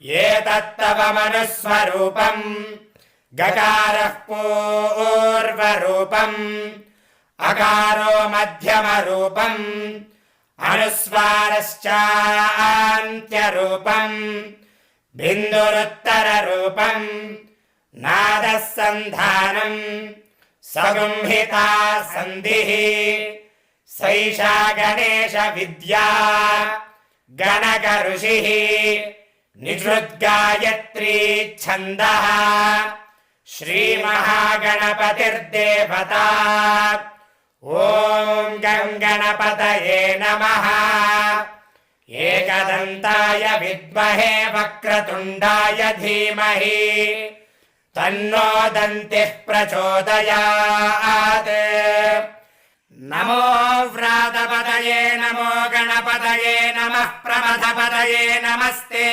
एतत्तवमनुस्वरूपम् गकारः पूर्वरूपम् अकारो मध्यमरूपम् अनुस्वारश्चान्त्यरूपम् बिन्दुरुत्तररूपम् नादः सन्धानम् सगुंहिता सन्धिः सैषा गणेश विद्या गणक ऋषिः निजृद्गायत्री छन्दः श्रीमहागणपतिर्देवता ॐ गं गणपतये नमः एकदन्ताय विद्महे वक्रतुण्डाय धीमहि तन्नो दन्तिः प्रचोदयात् नमो व्रातपतये नमो गणपतये नमः प्रमथपतये नमस्ते।